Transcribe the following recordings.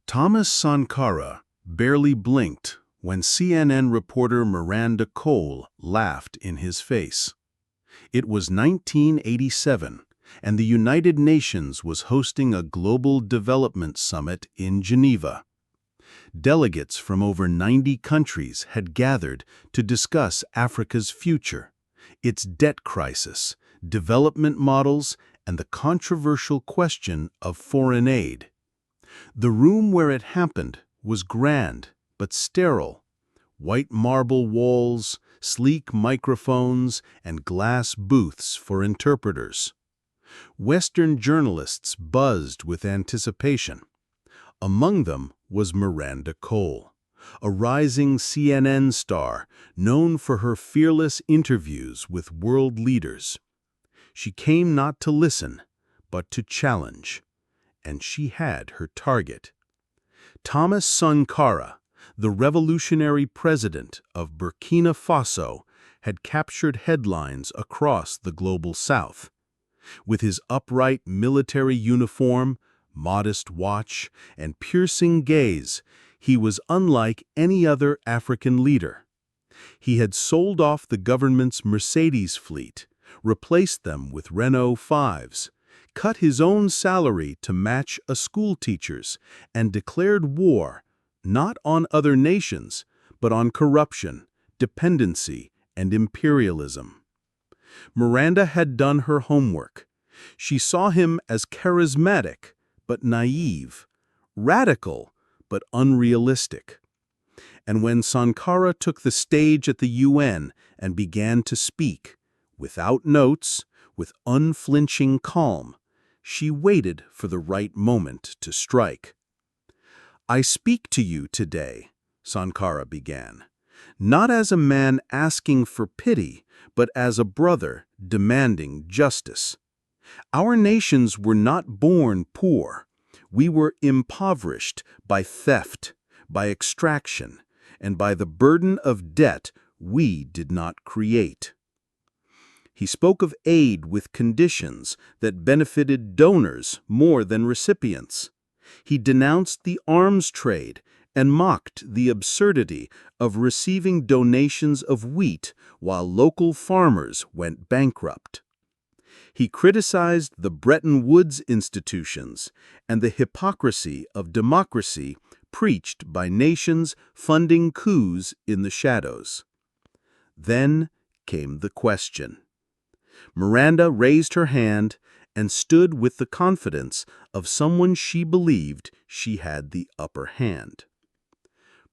Thomas Sankara barely blinked when CNN reporter Miranda Cole laughed in his face. It was 1987, and the United Nations was hosting a global development summit in Geneva. Delegates from over 90 countries had gathered to discuss Africa's future, its debt crisis, development models, and the controversial question of foreign aid. The room where it happened was grand but sterile. White marble walls, sleek microphones, and glass booths for interpreters. Western journalists buzzed with anticipation. Among them was Miranda Cole, a rising CNN star known for her fearless interviews with world leaders. She came not to listen, but to challenge. And she had her target. Thomas Sankara, the revolutionary president of Burkina Faso, had captured headlines across the global south. With his upright military uniform, modest watch, and piercing gaze, he was unlike any other African leader. He had sold off the government's Mercedes fleet, replaced them with Renault 5s, cut his own salary to match a schoolteacher's, and declared war not on other nations, but on corruption, dependency, and imperialism. Miranda had done her homework. She saw him as charismatic but naive, radical but unrealistic. And when Sankara took the stage at the UN and began to speak, without notes, with unflinching calm, she waited for the right moment to strike. "I speak to you today," Sankara began, "not as a man asking for pity, but as a brother demanding justice. Our nations were not born poor. We were impoverished by theft, by extraction, and by the burden of debt we did not create." He spoke of aid with conditions that benefited donors more than recipients. He denounced the arms trade and mocked the absurdity of receiving donations of wheat while local farmers went bankrupt. He criticized the Bretton Woods institutions and the hypocrisy of democracy preached by nations funding coups in the shadows. Then came the question. Miranda raised her hand and stood with the confidence of someone she believed she had the upper hand.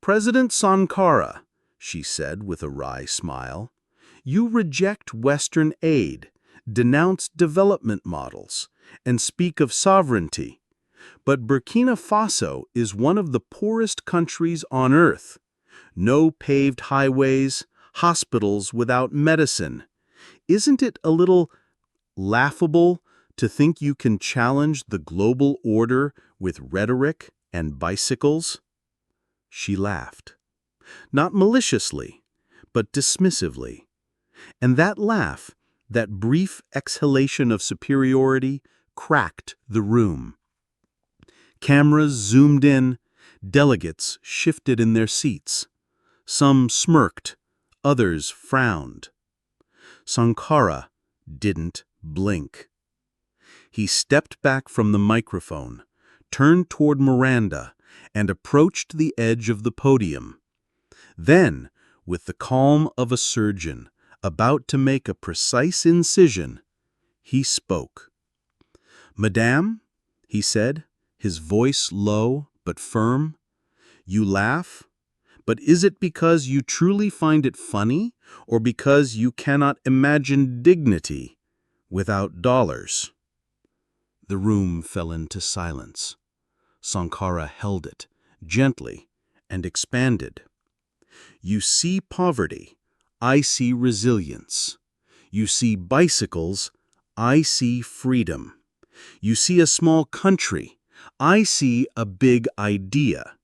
"President Sankara," she said with a wry smile, "you reject Western aid, denounce development models, and speak of sovereignty. But Burkina Faso is one of the poorest countries on earth. No paved highways, hospitals without medicine. Isn't it a little laughable to think you can challenge the global order with rhetoric and bicycles?" She laughed, not maliciously, but dismissively. And that laugh, that brief exhalation of superiority, cracked the room. Cameras zoomed in, delegates shifted in their seats. Some smirked, others frowned. Sankara didn't blink. He stepped back from the microphone, turned toward Miranda, and approached the edge of the podium. Then, with the calm of a surgeon about to make a precise incision, he spoke. "Madame," he said, his voice low but firm, "you laugh, but is it because you truly find it funny, or because you cannot imagine dignity without dollars?" The room fell into silence. Sankara held it, gently, and expanded. "You see poverty, I see resilience. You see bicycles, I see freedom. You see a small country, I see a big idea.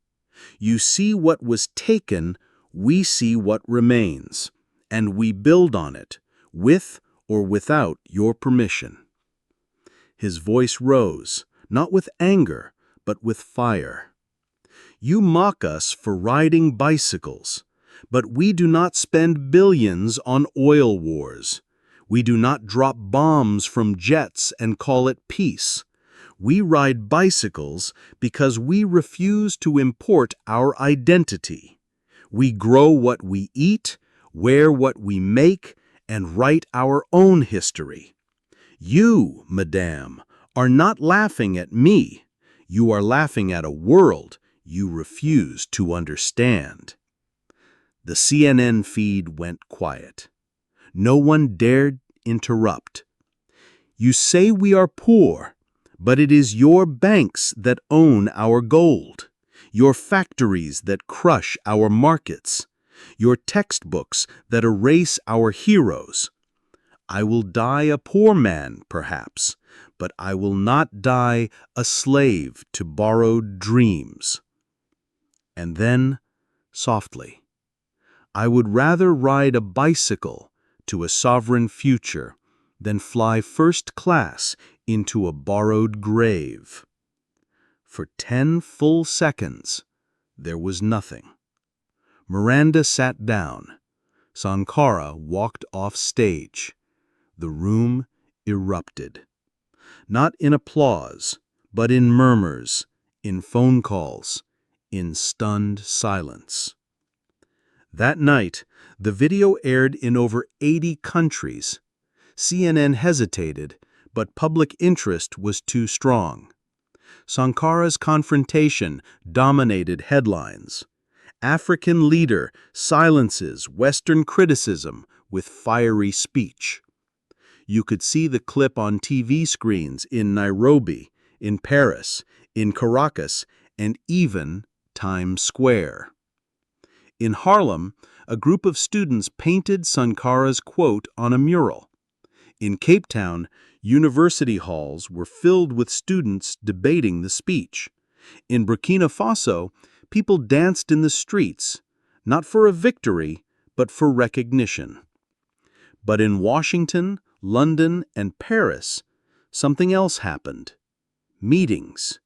You see what was taken, we see what remains, and we build on it, with or without your permission." His voice rose, not with anger, but with fire. You mock us for riding bicycles, but we do not spend billions on oil wars. We do not drop bombs from jets and call it peace. We ride bicycles because we refuse to import our identity. We grow what we eat, wear what we make, and write our own history. You, madame, are not laughing at me. You are laughing at a world you refuse to understand. The CNN feed went quiet. No one dared interrupt. You say we are poor, but it is your banks that own our gold, your factories that crush our markets, your textbooks that erase our heroes. I will die a poor man, perhaps, but I will not die a slave to borrowed dreams. And then, softly, I would rather ride a bicycle to a sovereign future than fly first class into a borrowed grave. For 10 full seconds, there was nothing. Miranda sat down. Sankara walked off stage. The room erupted. Not in applause, but in murmurs, in phone calls, in stunned silence. That night, the video aired in over 80 countries. CNN hesitated, but public interest was too strong. Sankara's confrontation dominated headlines. African leader silences Western criticism with fiery speech. You could see the clip on TV screens in Nairobi, in Paris, in Caracas, and even Times Square. In Harlem, a group of students painted Sankara's quote on a mural. In Cape Town, university halls were filled with students debating the speech. In Burkina Faso, people danced in the streets, not for a victory, but for recognition. But in Washington, London, and Paris, something else happened. Meetings.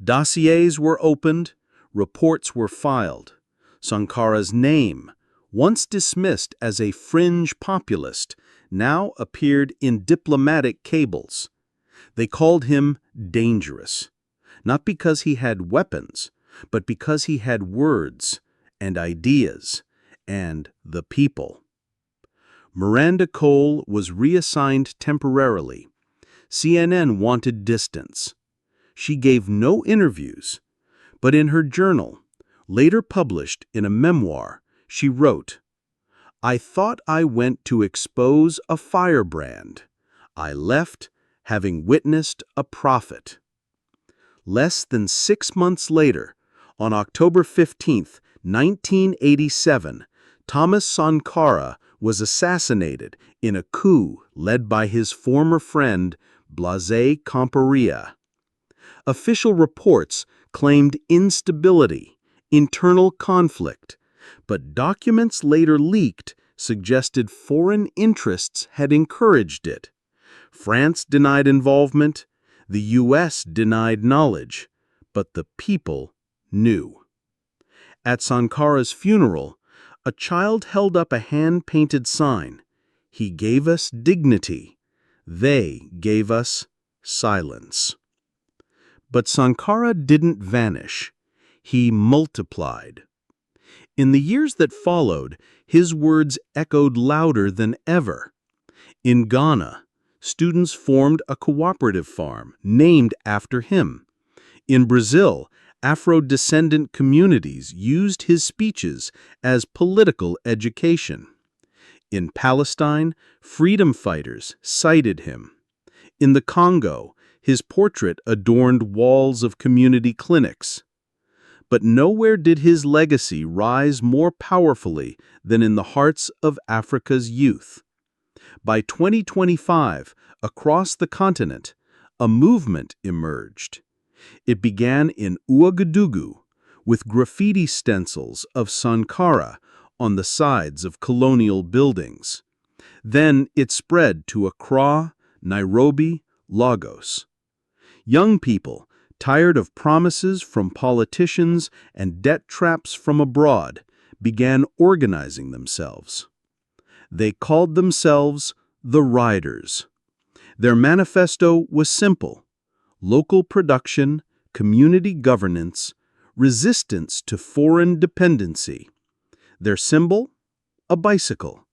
Dossiers were opened, reports were filed. Sankara's name, once dismissed as a fringe populist, now appeared in diplomatic cables. They called him dangerous, not because he had weapons, but because he had words and ideas and the people. Miranda Cole was reassigned temporarily. CNN wanted distance. She gave no interviews, but in her journal, later published in a memoir, she wrote, "I thought I went to expose a firebrand. I left, having witnessed a prophet." Less than 6 months later, on October 15, 1987, Thomas Sankara was assassinated in a coup led by his former friend Blaise Compaoré. Official reports claimed instability, internal conflict, but documents later leaked suggested foreign interests had encouraged it. France denied involvement, the U.S. denied knowledge, but the people knew. At Sankara's funeral, a child held up a hand-painted sign. He gave us dignity. They gave us silence. But Sankara didn't vanish. He multiplied. In the years that followed, his words echoed louder than ever. In Ghana, students formed a cooperative farm named after him. In Brazil, Afro-descendant communities used his speeches as political education. In Palestine, freedom fighters cited him. In the Congo, his portrait adorned walls of community clinics. But nowhere did his legacy rise more powerfully than in the hearts of Africa's youth. By 2025, across the continent, a movement emerged. It began in Ouagadougou, with graffiti stencils of Sankara on the sides of colonial buildings. Then it spread to Accra, Nairobi, Lagos. Young people, tired of promises from politicians and debt traps from abroad, began organizing themselves. They called themselves the Riders. Their manifesto was simple: local production, community governance, resistance to foreign dependency. Their symbol? A bicycle.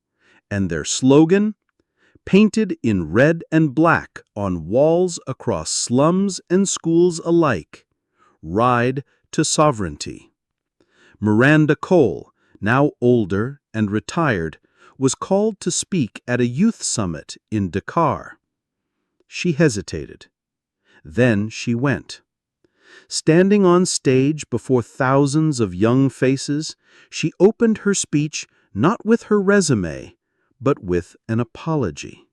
And their slogan? Painted in red and black on walls across slums and schools alike: Ride to Sovereignty. Miranda Cole, now older and retired, was called to speak at a youth summit in Dakar. She hesitated. Then she went. Standing on stage before thousands of young faces, she opened her speech not with her resume, but with an apology.